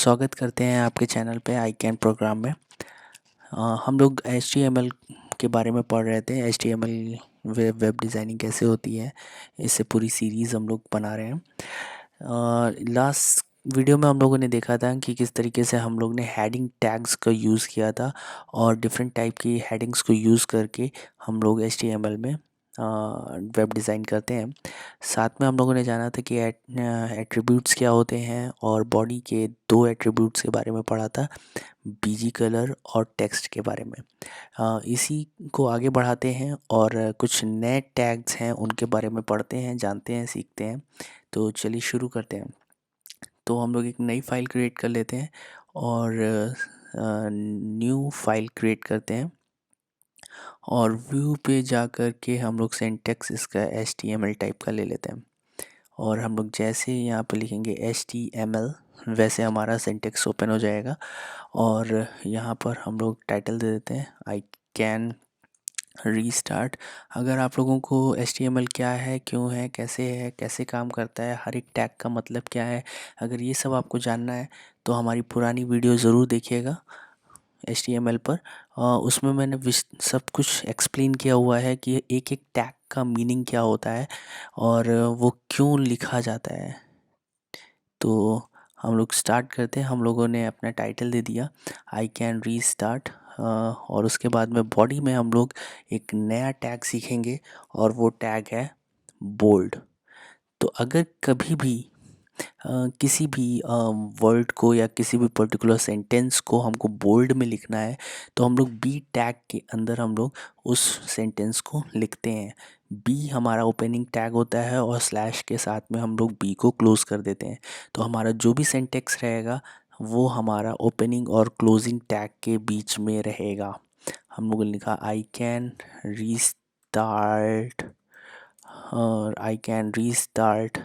स्वागत करते हैं आपके चैनल पे आई कैन प्रोग्राम में। हम लोग HTML के बारे में पढ़ रहे थे। HTML वेब डिज़ाइनिंग कैसे होती है, इससे पूरी सीरीज़ हम लोग बना रहे हैं। लास्ट वीडियो में हम लोगों ने देखा था कि किस तरीके से हम लोग ने हेडिंग टैग्स का यूज़ किया था और डिफरेंट टाइप की हेडिंग्स को यूज़ करके हम लोग HTML में वेब डिज़ाइन करते हैं। साथ में हम लोगों ने जाना था कि एट्रीब्यूट्स क्या होते हैं और बॉडी के दो एट्रीब्यूट्स के बारे में पढ़ा था, बीजी कलर और टेक्स्ट के बारे में। इसी को आगे बढ़ाते हैं और कुछ नए टैग्स हैं उनके बारे में पढ़ते हैं, जानते हैं, सीखते हैं। तो चलिए शुरू करते हैं। तो हम लोग एक नई फाइल क्रिएट कर लेते हैं और न्यू फाइल क्रिएट करते हैं और व्यू पे जा कर के हम लोग सिंटैक्स इसका HTML टाइप का ले लेते हैं और हम लोग जैसे यहाँ पे लिखेंगे HTML वैसे हमारा सिंटैक्स ओपन हो जाएगा। और यहाँ पर हम लोग टाइटल दे देते हैं आई कैन रीस्टार्ट। अगर आप लोगों को HTML क्या है, क्यों है, कैसे काम करता है, हर एक टैग का मतलब क्या है, अगर ये सब आपको जानना है तो हमारी पुरानी वीडियो ज़रूर देखिएगा HTML पर। उसमें मैंने सब कुछ एक्सप्लेन किया हुआ है कि एक एक टैग का मीनिंग क्या होता है और वो क्यों लिखा जाता है। तो हम लोग स्टार्ट करते हैं। हम लोगों ने अपना टाइटल दे दिया आई कैन रीस्टार्ट और उसके बाद में बॉडी में हम लोग एक नया टैग सीखेंगे और वो टैग है बोल्ड। तो अगर कभी भी किसी भी वर्ड को या किसी भी पर्टिकुलर सेंटेंस को हमको बोल्ड में लिखना है तो हम लोग बी टैग के अंदर हम लोग उस सेंटेंस को लिखते हैं। बी हमारा ओपनिंग टैग होता है और स्लैश के साथ में हम लोग बी को क्लोज कर देते हैं। तो हमारा जो भी सेंटेक्स रहेगा वो हमारा ओपनिंग और क्लोजिंग टैग के बीच में रहेगा। हम लोगों ने लिखा आई कैन रीस्टार्ट और आई कैन रीस्टार्ट।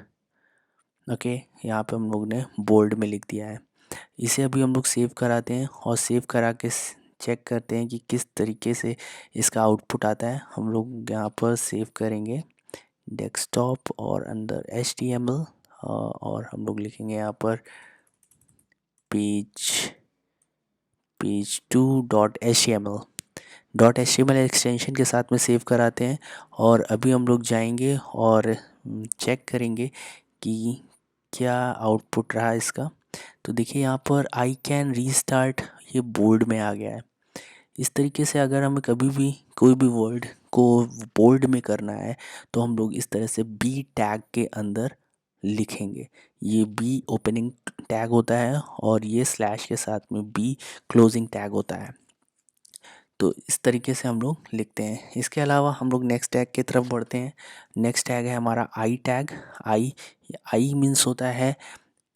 ओके, यहाँ पे हम लोग ने बोल्ड में लिख दिया है। इसे अभी हम लोग सेव कराते हैं और सेव करा के चेक करते हैं कि किस तरीके से इसका आउटपुट आता है। हम लोग यहाँ पर सेव करेंगे डेस्कटॉप और अंदर HTML और हम लोग लिखेंगे यहाँ पर page2.html एक्सटेंशन के साथ में सेव कराते हैं। और अभी हम लोग जाएंगे और चेक करेंगे कि क्या आउटपुट रहा इसका। तो देखिए यहाँ पर आई कैन रीस्टार्ट ये बोल्ड में आ गया है। इस तरीके से अगर हमें कभी भी कोई भी वर्ड को बोल्ड में करना है तो हम लोग इस तरह से बी टैग के अंदर लिखेंगे। ये बी ओपनिंग टैग होता है और ये स्लैश के साथ में बी क्लोजिंग टैग होता है। तो इस तरीके से हम लोग लिखते हैं। इसके अलावा हम लोग नेक्स्ट टैग की तरफ बढ़ते हैं। नेक्स्ट टैग है हमारा I tag. I I means होता है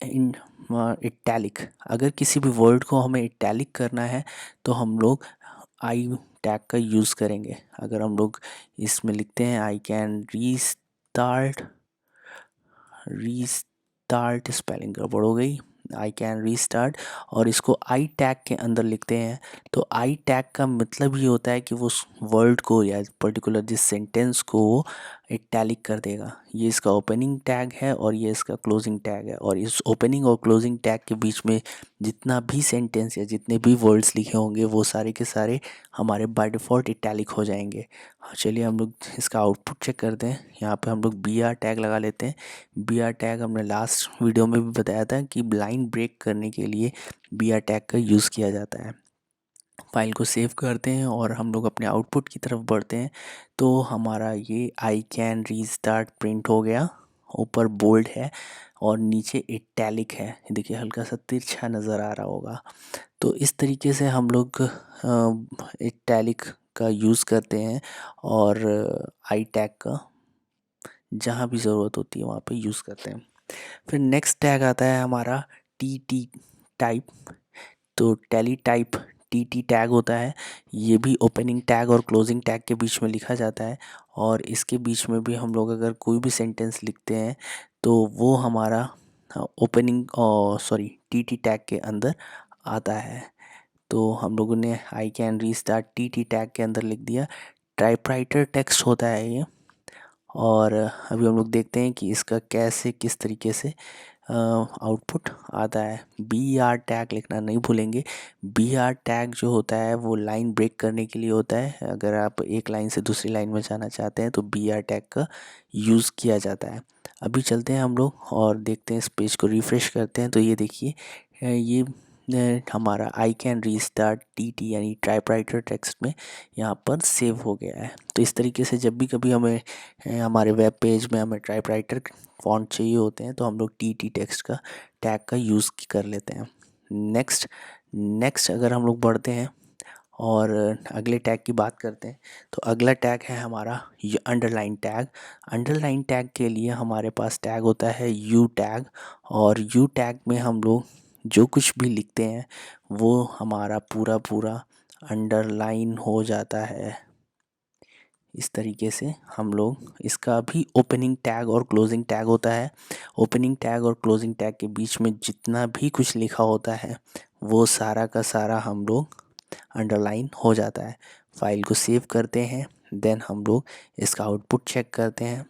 इन इटैलिक। अगर किसी भी वर्ड को हमें इटैलिक करना है तो हम लोग आई टैग का यूज़ करेंगे। अगर हम लोग इसमें लिखते हैं I can restart, restart spelling गड़बड़ हो गई, आई कैन रीस्टार्ट और इसको आई टैग के अंदर लिखते हैं। तो आई टैग का मतलब ये होता है कि वो उस वर्ड को या पर्टिकुलर जिस सेंटेंस को वो इटैलिक कर देगा। ये इसका ओपनिंग टैग है और ये इसका क्लोजिंग टैग है और इस ओपनिंग और क्लोजिंग टैग के बीच में जितना भी सेंटेंस या जितने भी वर्ड्स लिखे होंगे वो सारे के सारे हमारे बाय डिफ़ॉल्ट इटैलिक हो जाएंगे। चलिए हम लोग इसका आउटपुट चेक करते हैं। यहाँ पे हम लोग BR टैग लगा लेते हैं। BR टैग हमने लास्ट वीडियो में भी बताया था कि लाइन ब्रेक करने के लिए BR टैग का यूज़ किया जाता है। फाइल को सेव करते हैं और हम लोग अपने आउटपुट की तरफ बढ़ते हैं। तो हमारा ये आई कैन रीस्टार्ट प्रिंट हो गया। ऊपर बोल्ड है और नीचे इटैलिक है। देखिए हल्का सा तिरछा नज़र आ रहा होगा। तो इस तरीके से हम लोग इटैलिक का यूज़ करते हैं और आई टैग का जहाँ भी ज़रूरत होती है वहाँ पे यूज़ करते हैं। फिर नेक्स्ट टैग आता है हमारा TT टाइप। तो टैली टाइप TT टैग होता है। ये भी ओपनिंग टैग और क्लोजिंग टैग के बीच में लिखा जाता है और इसके बीच में भी हम लोग अगर कोई भी सेंटेंस लिखते हैं तो वो हमारा ओपनिंग और TT टैग के अंदर आता है। तो हम लोगों ने I can restart TT tag के अंदर लिख दिया। टाइपराइटर टेक्स्ट होता है ये और अभी हम लोग देखते हैं कि इसका कैसे किस तरीके से आउटपुट आता है। बी आर टैग लिखना नहीं भूलेंगे। बी आर टैग जो होता है वो लाइन ब्रेक करने के लिए होता है। अगर आप एक लाइन से दूसरी लाइन में जाना चाहते हैं तो बी आर टैग का यूज़ किया जाता है। अभी चलते हैं हम लोग और देखते हैं, इस पेज को रिफ़्रेश करते हैं तो ये देखिए ये हमारा आई कैन रीस्टार्ट टी यानी टाइपराइटर टेक्स्ट में यहाँ पर सेव हो गया है। तो इस तरीके से जब भी कभी हमें हमारे वेब पेज में हमें टाइपराइटर फ़ॉन्ट चाहिए होते हैं तो हम लोग टी टेक्स्ट का टैग का यूज़ कर लेते हैं। नेक्स्ट अगर हम लोग बढ़ते हैं और अगले टैग की बात करते हैं तो अगला टैग है हमारा ये अंडरलाइन टैग। अंडरलाइन टैग के लिए हमारे पास टैग होता है यू टैग, और यू टैग में हम लोग जो कुछ भी लिखते हैं वो हमारा पूरा अंडरलाइन हो जाता है। इस तरीके से हम लोग, इसका भी ओपनिंग टैग और क्लोजिंग टैग होता है। ओपनिंग टैग और क्लोजिंग टैग के बीच में जितना भी कुछ लिखा होता है वो सारा का सारा हम लोग अंडरलाइन हो जाता है। फाइल को सेव करते हैं, देन हम लोग इसका आउटपुट चेक करते हैं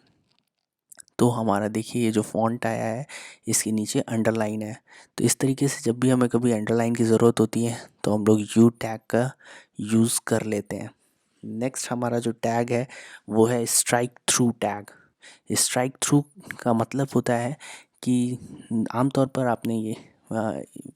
तो हमारा देखिए ये जो फ़ॉन्ट आया है इसके नीचे अंडरलाइन है। तो इस तरीके से जब भी हमें कभी अंडरलाइन की ज़रूरत होती है तो हम लोग यू टैग का यूज़ कर लेते हैं। नेक्स्ट हमारा जो टैग है वो है strike through tag. Strike through का मतलब होता है कि आमतौर पर आपने ये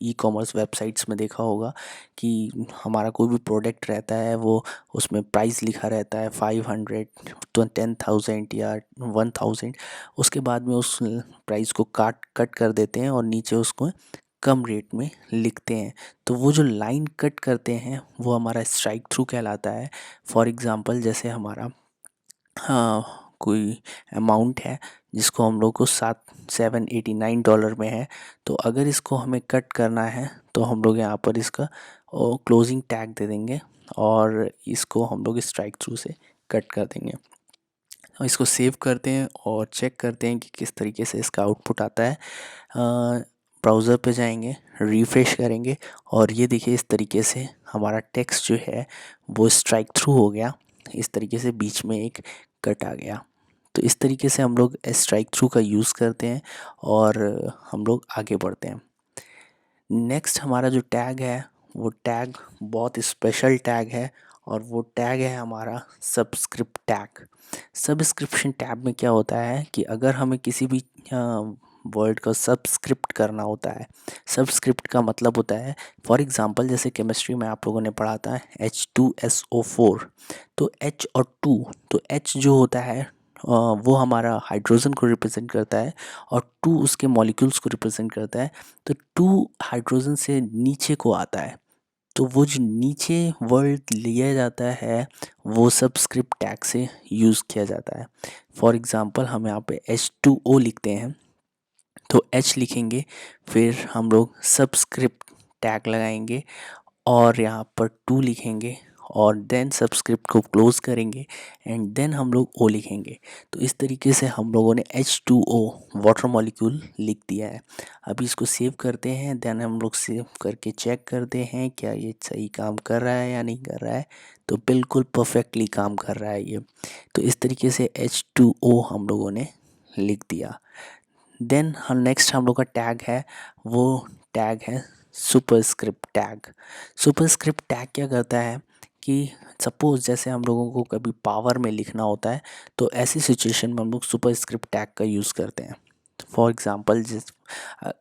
ई कॉमर्स वेबसाइट्स में देखा होगा कि हमारा कोई भी प्रोडक्ट रहता है वो उसमें प्राइस लिखा रहता है 500 तो 10,000 या 1,000। उसके बाद में उस प्राइस को कट कर देते हैं और नीचे उसको कम रेट में लिखते हैं। तो वो जो लाइन कट करते हैं वो हमारा स्ट्राइक थ्रू कहलाता है। फॉर एग्ज़ाम्पल जैसे हमारा कोई अमाउंट है जिसको हम लोग को $789 में है, तो अगर इसको हमें कट करना है तो हम लोग यहाँ पर इसका क्लोजिंग टैग दे देंगे और इसको हम लोग स्ट्राइक थ्रू से कट कर देंगे। इसको सेव करते हैं और चेक करते हैं कि किस तरीके से इसका आउटपुट आता है। ब्राउज़र पे जाएंगे, रिफ़्रेश करेंगे और ये देखिए इस तरीके से हमारा टेक्स्ट जो है वो स्ट्राइक थ्रू हो गया। इस तरीके से बीच में एक कट आ गया। तो इस तरीके से हम लोग स्ट्राइक थ्रू का यूज़ करते हैं और हम लोग आगे बढ़ते हैं। नेक्स्ट हमारा जो टैग है वो टैग बहुत स्पेशल टैग है और वो टैग है हमारा सबस्क्रिप्ट टैग। सबस्क्रिप्शन टैब में क्या होता है कि अगर हमें किसी भी वर्ड को सबस्क्रिप्ट करना होता है। सबस्क्रिप्ट का मतलब होता है, फॉर एग्ज़ाम्पल जैसे केमिस्ट्री में आप लोगों ने पढ़ा था H2SO4, तो H और 2, तो H जो होता है वो हमारा हाइड्रोजन को रिप्रेजेंट करता है और 2 उसके मॉलिक्यूल्स को रिप्रेजेंट करता है। तो 2 हाइड्रोजन से नीचे को आता है, तो वो जो नीचे वर्ड लिया जाता है वो सबस्क्रिप्ट टैग से यूज़ किया जाता है। फॉर एग्ज़ाम्पल हम यहाँ पे H2O लिखते हैं तो H लिखेंगे, फिर हम लोग सबस्क्रिप्ट टैग लगाएंगे और यहाँ पर 2 लिखेंगे और देन सबस्क्रिप्ट को क्लोज करेंगे एंड देन हम लोग O लिखेंगे। तो इस तरीके से हम लोगों ने H2O वाटर मॉलिक्यूल लिख दिया है। अभी इसको सेव करते हैं, देन हम लोग सेव करके चेक करते हैं क्या ये सही काम कर रहा है या नहीं कर रहा है। तो बिल्कुल परफेक्टली काम कर रहा है ये। तो इस तरीके से H2O हम लोगों ने लिख दिया। देन हम नेक्स्ट हम लोग का टैग है वो टैग है सुपरस्क्रिप्ट टैग। सुपरस्क्रिप्ट टैग क्या करता है कि सपोज़ जैसे हम लोगों को कभी पावर में लिखना होता है तो ऐसी सिचुएशन में हम लोग सुपरस्क्रिप्ट टैग का यूज़ करते हैं। फॉर एग्ज़ाम्पल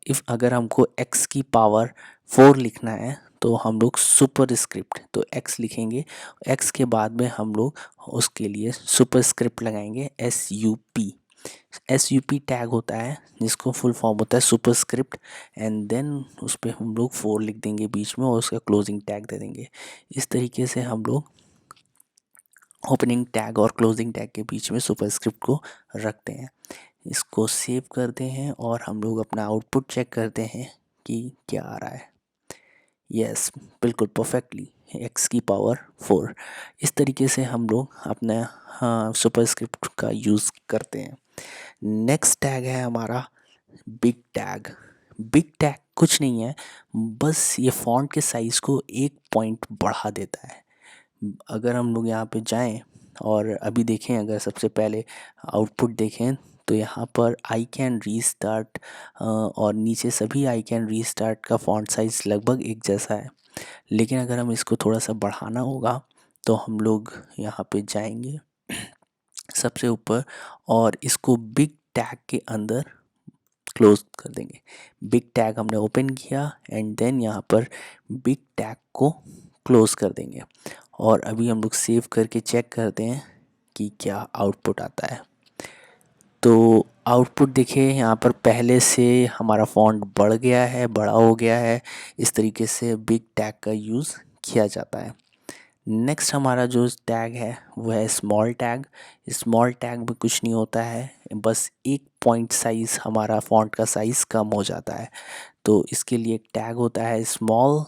इफ़ अगर हमको x की पावर 4 लिखना है तो हम लोग सुपरस्क्रिप्ट तो x लिखेंगे, x के बाद में हम लोग उसके लिए सुपरस्क्रिप्ट लगाएंगे SUP टैग होता है जिसको फुल फॉर्म होता है सुपरस्क्रिप्ट एंड देन उस पर हम लोग 4 लिख देंगे बीच में और उसका क्लोजिंग टैग दे देंगे। इस तरीके से हम लोग ओपनिंग टैग और क्लोजिंग टैग के बीच में सुपरस्क्रिप्ट को रखते हैं। इसको सेव करते हैं और हम लोग अपना आउटपुट चेक करते हैं कि क्या आ रहा है। यस, बिल्कुल परफेक्टली x की पावर 4। इस तरीके से हम लोग अपना सुपरस्क्रिप्ट का यूज़ करते हैं। नेक्स्ट टैग है हमारा बिग टैग। बिग टैग कुछ नहीं है, बस ये फ़ॉन्ट के साइज़ को 1 पॉइंट बढ़ा देता है। अगर हम लोग यहाँ पे जाएं और अभी देखें, अगर सबसे पहले आउटपुट देखें तो यहाँ पर आई कैन रीस्टार्ट और नीचे सभी आई कैन रीस्टार्ट का फ़ॉन्ट साइज़ लगभग एक जैसा है। लेकिन अगर हम इसको थोड़ा सा बढ़ाना होगा तो हम लोग यहाँ पे जाएंगे सबसे ऊपर और इसको बिग टैग के अंदर क्लोज कर देंगे। बिग टैग हमने ओपन किया एंड देन यहाँ पर बिग टैग को क्लोज कर देंगे। और अभी हम लोग सेव करके चेक करते हैं कि क्या आउटपुट आता है। तो आउटपुट देखिए यहाँ पर पहले से हमारा फ़ॉन्ट बढ़ गया है, बड़ा हो गया है। इस तरीके से बिग टैग का यूज़ किया जाता है। नेक्स्ट हमारा जो टैग है वो है स्मॉल टैग। स्मॉल टैग में कुछ नहीं होता है, बस एक पॉइंट साइज़ हमारा फ़ॉन्ट का साइज़ कम हो जाता है। तो इसके लिए एक टैग होता है स्मॉल,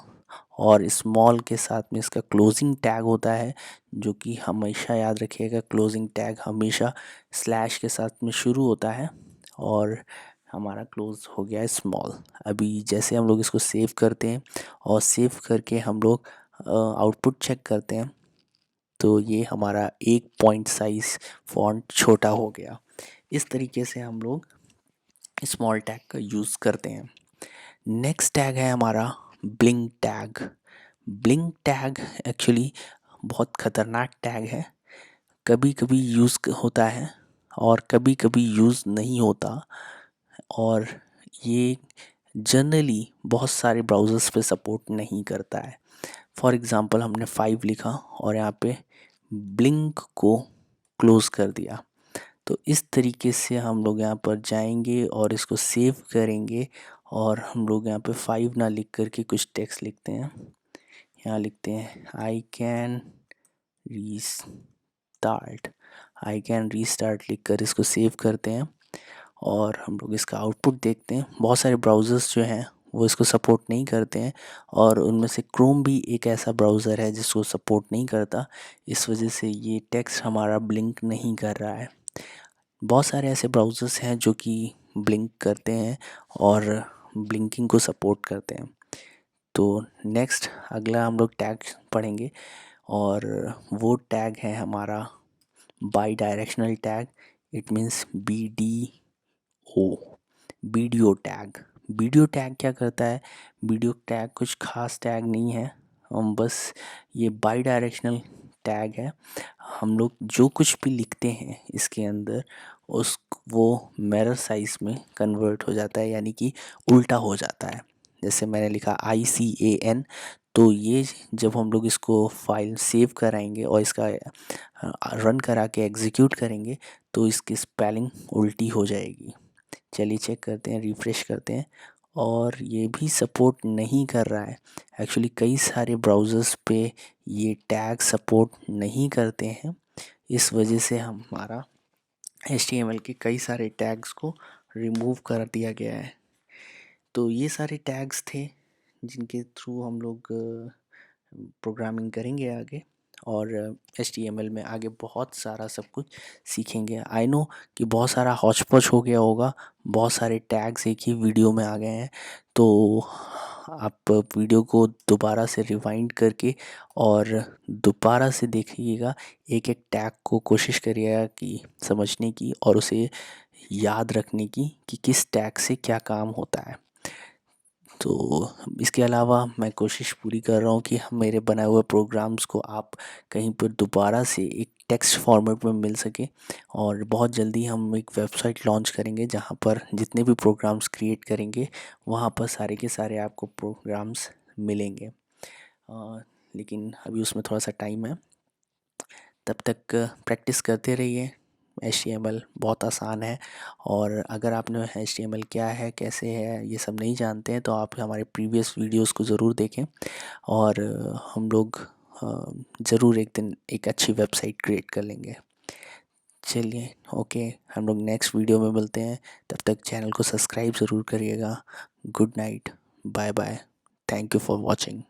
और स्मॉल के साथ में इसका क्लोजिंग टैग होता है, जो कि हमेशा याद रखिएगा क्लोजिंग टैग हमेशा स्लैश के साथ में शुरू होता है। और हमारा क्लोज हो गया है स्मॉल। अभी जैसे हम लोग इसको सेव करते हैं और सेव करके हम लोग आउटपुट चेक करते हैं, तो ये हमारा एक पॉइंट साइज़ फ़ॉन्ट छोटा हो गया। इस तरीके से हम लोग स्मॉल टैग का यूज़ करते हैं। नेक्स्ट टैग है हमारा blink tag. Blink tag actually बहुत ख़तरनाक टैग है। कभी कभी यूज़ होता है और कभी कभी यूज़ नहीं होता, और ये जनरली बहुत सारे ब्राउज़र्स पे सपोर्ट नहीं करता है। फॉर एग्ज़ाम्पल हमने 5 लिखा और यहाँ पे ब्लिंक को क्लोज़ कर दिया। तो इस तरीके से हम लोग यहाँ पर जाएंगे और इसको सेव करेंगे, और हम लोग यहाँ पे 5 ना लिख करके कुछ टेक्स्ट लिखते हैं। यहाँ लिखते हैं आई कैन रीस्टार्ट लिख कर इसको सेव करते हैं और हम लोग इसका आउटपुट देखते हैं। बहुत सारे ब्राउज़र्स जो हैं वो इसको सपोर्ट नहीं करते हैं, और उनमें से क्रोम भी एक ऐसा ब्राउज़र है जिसको सपोर्ट नहीं करता। इस वजह से ये टेक्स्ट हमारा ब्लिंक नहीं कर रहा है। बहुत सारे ऐसे ब्राउज़र्स हैं जो कि ब्लिंक करते हैं और ब्लिंकिंग को सपोर्ट करते हैं। तो नेक्स्ट अगला हम लोग टैग पढ़ेंगे, और वो टैग है हमारा by directional tag. It means BDO tag. Video tag क्या करता है? वीडियो टैग कुछ खास टैग नहीं है, हम बस ये बाई डायरेक्शनल टैग है। हम लोग जो कुछ भी लिखते हैं इसके अंदर उस वो मिरर साइज़ में कन्वर्ट हो जाता है, यानी कि उल्टा हो जाता है। जैसे मैंने लिखा ICAN, तो ये जब हम लोग इसको फाइल सेव कराएंगे और इसका रन करा के एग्जीक्यूट करेंगे तो इसकी स्पेलिंग उल्टी हो जाएगी। चलिए चेक करते हैं, रिफ़्रेश करते हैं, और ये भी सपोर्ट नहीं कर रहा है। एक्चुअली कई सारे ब्राउज़र्स पे ये टैग सपोर्ट नहीं करते हैं। इस वजह से हमारा HTML के कई सारे टैग्स को रिमूव कर दिया गया है। तो ये सारे टैग्स थे जिनके थ्रू हम लोग प्रोग्रामिंग करेंगे आगे, और HTML में आगे बहुत सारा सब कुछ सीखेंगे। आई नो कि बहुत सारा हौच पौच हो गया होगा, बहुत सारे टैग्स एक ही वीडियो में आ गए हैं। तो आप वीडियो को दोबारा से रिवाइंड करके और दोबारा से देखिएगा, एक एक टैग को कोशिश करिएगा कि समझने की और उसे याद रखने की कि किस टैग से क्या काम होता है। तो इसके अलावा मैं कोशिश पूरी कर रहा हूँ कि मेरे बनाए हुए प्रोग्राम्स को आप कहीं पर दोबारा से एक टेक्स्ट फॉर्मेट में मिल सके। और बहुत जल्दी हम एक वेबसाइट लॉन्च करेंगे जहाँ पर जितने भी प्रोग्राम्स क्रिएट करेंगे वहाँ पर सारे के सारे आपको प्रोग्राम्स मिलेंगे। लेकिन अभी उसमें थोड़ा सा टाइम है, तब तक प्रैक्टिस करते रहिए। HTML बहुत आसान है, और अगर आपने HTML क्या है, कैसे है, ये सब नहीं जानते हैं तो आप हमारे प्रीवियस वीडियोस को ज़रूर देखें, और हम लोग ज़रूर एक दिन एक अच्छी वेबसाइट क्रिएट कर लेंगे। चलिए ओके, हम लोग नेक्स्ट वीडियो में मिलते हैं। तब तक चैनल को सब्सक्राइब ज़रूर करिएगा। Good night, bye bye, thank you for watching.